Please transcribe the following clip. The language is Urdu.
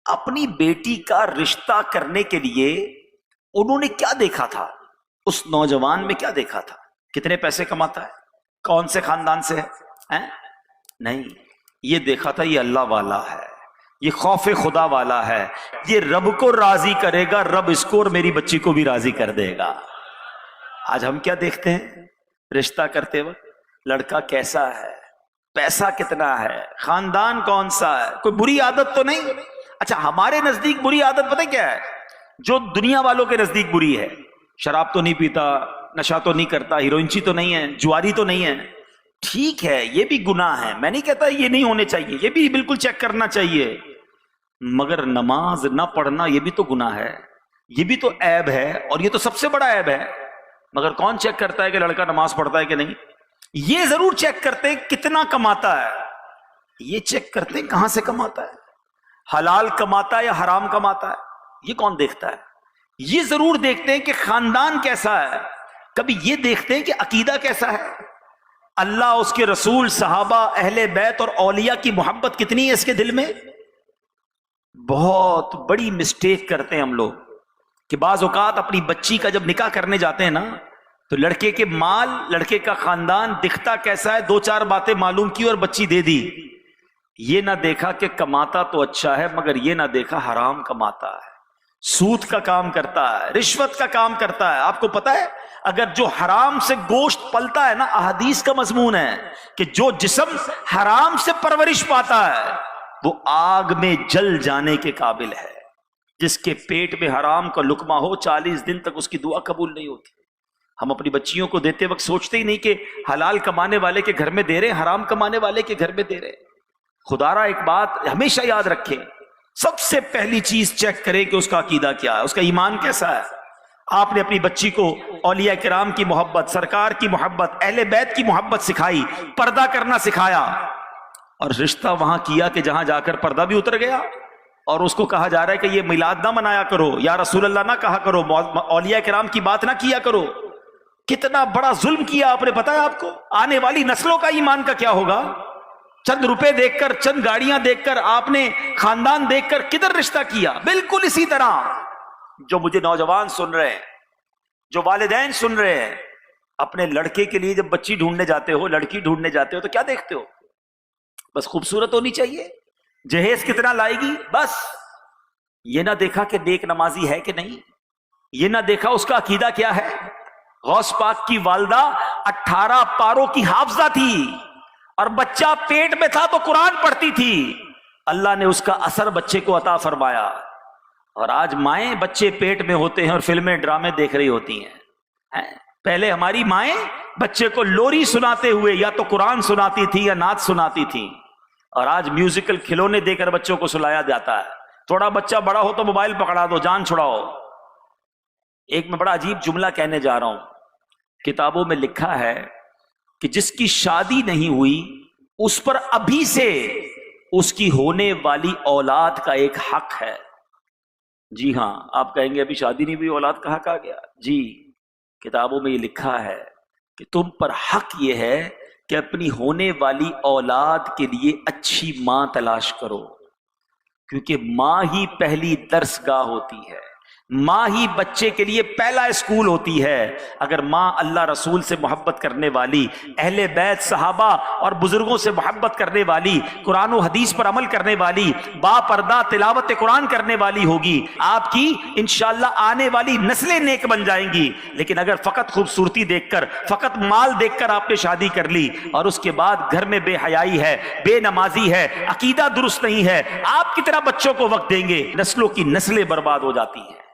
اپنی بیٹی کا رشتہ کرنے کے لیے انہوں نے کیا دیکھا تھا؟ اس نوجوان میں کیا دیکھا تھا؟ کتنے پیسے کماتا ہے، کون سے خاندان سے ہے؟ نہیں، یہ دیکھا تھا یہ اللہ والا ہے، یہ خوف خدا والا ہے، یہ رب کو راضی کرے گا، رب اس کو اور میری بچی کو بھی راضی کر دے گا۔ آج ہم کیا دیکھتے ہیں رشتہ کرتے وقت؟ لڑکا کیسا ہے، پیسہ کتنا ہے، خاندان کون سا ہے، کوئی بری عادت تو نہیں؟ اچھا، ہمارے نزدیک بری عادت پتہ کیا ہے؟ جو دنیا والوں کے نزدیک بری ہے، شراب تو نہیں پیتا، نشہ تو نہیں کرتا، ہیروئنچی تو نہیں ہے، جواری تو نہیں ہے، ٹھیک ہے، یہ بھی گناہ ہے، میں نہیں کہتا یہ نہیں ہونے چاہیے، یہ بھی بالکل چیک کرنا چاہیے، مگر نماز نہ پڑھنا یہ بھی تو گناہ ہے، یہ بھی تو عیب ہے، اور یہ تو سب سے بڑا عیب ہے۔ مگر کون چیک کرتا ہے کہ لڑکا نماز پڑھتا ہے کہ نہیں؟ یہ ضرور چیک کرتے ہیں کتنا کماتا ہے، یہ چیک کرتے ہیں کہاں سے کماتا ہے، حلال کماتا ہے یا حرام کماتا ہے، یہ کون دیکھتا ہے؟ یہ ضرور دیکھتے ہیں کہ خاندان کیسا ہے، کبھی یہ دیکھتے ہیں کہ عقیدہ کیسا ہے، اللہ، اس کے رسول، صحابہ، اہل بیت اور اولیاء کی محبت کتنی ہے اس کے دل میں۔ بہت بڑی مسٹیک کرتے ہیں ہم لوگ کہ بعض اوقات اپنی بچی کا جب نکاح کرنے جاتے ہیں نا، تو لڑکے کے مال، لڑکے کا خاندان دکھتا کیسا ہے، دو چار باتیں معلوم کی اور بچی دے دی، یہ نہ دیکھا کہ کماتا تو اچھا ہے، مگر یہ نہ دیکھا حرام کماتا ہے، سود کا کام کرتا ہے، رشوت کا کام کرتا ہے۔ آپ کو پتا ہے اگر جو حرام سے گوشت پلتا ہے نا، احادیث کا مضمون ہے کہ جو جسم حرام سے پرورش پاتا ہے وہ آگ میں جل جانے کے قابل ہے۔ جس کے پیٹ میں حرام کا لقمہ ہو 40 دن تک اس کی دعا قبول نہیں ہوتی۔ ہم اپنی بچیوں کو دیتے وقت سوچتے ہی نہیں کہ حلال کمانے والے کے گھر میں دے رہے، حرام کمانے والے کے گھر میں دے رہے۔ خدا را ایک بات ہمیشہ یاد رکھیں، سب سے پہلی چیز چیک کریں کہ اس کا عقیدہ کیا ہے، اس کا ایمان کیسا ہے۔ آپ نے اپنی بچی کو اولیاء کرام کی محبت، سرکار کی محبت، اہل بیت کی محبت سکھائی، پردہ کرنا سکھایا، اور رشتہ وہاں کیا کہ جہاں جا کر پردہ بھی اتر گیا، اور اس کو کہا جا رہا ہے کہ یہ میلاد نہ منایا کرو، یا رسول اللہ نہ کہا کرو، اولیاء کرام کی بات نہ کیا کرو۔ کتنا بڑا ظلم کیا آپ نے، پتا ہے آپ کو آنے والی نسلوں کا ایمان کا کیا ہوگا؟ چند روپے دیکھ کر، چند گاڑیاں دیکھ کر، آپ نے خاندان دیکھ کر کدھر رشتہ کیا؟ بالکل اسی طرح جو مجھے نوجوان سن رہے ہیں، جو والدین سن رہے ہیں، اپنے لڑکے کے لیے جب بچی ڈھونڈنے جاتے ہو، لڑکی ڈھونڈنے جاتے ہو، تو کیا دیکھتے ہو؟ بس خوبصورت ہونی چاہیے، جہیز کتنا لائے گی، بس یہ نہ دیکھا کہ نیک نمازی ہے کہ نہیں، یہ نہ دیکھا اس کا عقیدہ کیا ہے۔ غوث پاک کی والدہ 18 پاروں کی حافظہ تھی، اور بچہ پیٹ میں تھا تو قرآن پڑھتی تھی، اللہ نے اس کا اثر بچے کو عطا فرمایا۔ اور آج مائیں بچے پیٹ میں ہوتے ہیں اور فلمیں ڈرامے دیکھ رہی ہوتی ہیں۔ پہلے ہماری مائیں بچے کو لوری سناتے ہوئے یا تو قرآن سناتی تھی یا نعت سناتی تھی، اور آج میوزیکل کھلونے دے کر بچوں کو سلایا جاتا ہے۔ تھوڑا بچہ بڑا ہو تو موبائل پکڑا دو، جان چھڑاؤ۔ ایک میں بڑا عجیب جملہ کہنے جا رہا ہوں، کتابوں میں لکھا ہے کہ جس کی شادی نہیں ہوئی اس پر ابھی سے اس کی ہونے والی اولاد کا ایک حق ہے۔ جی ہاں، آپ کہیں گے ابھی شادی نہیں ہوئی، اولاد کا حق آ گیا؟ جی، کتابوں میں یہ لکھا ہے کہ تم پر حق یہ ہے کہ اپنی ہونے والی اولاد کے لیے اچھی ماں تلاش کرو، کیونکہ ماں ہی پہلی درس گاہ ہوتی ہے، ماں ہی بچے کے لیے پہلا اسکول ہوتی ہے۔ اگر ماں اللہ رسول سے محبت کرنے والی، اہل بیت، صحابہ اور بزرگوں سے محبت کرنے والی، قرآن و حدیث پر عمل کرنے والی، با پردہ تلاوت قرآن کرنے والی ہوگی، آپ کی انشاءاللہ آنے والی نسلیں نیک بن جائیں گی۔ لیکن اگر فقط خوبصورتی دیکھ کر، فقط مال دیکھ کر آپ نے شادی کر لی، اور اس کے بعد گھر میں بے حیائی ہے، بے نمازی ہے، عقیدہ درست نہیں ہے، آپ کتنا بچوں کو وقت دیں گے؟ نسلوں کی نسلیں برباد ہو جاتی ہیں۔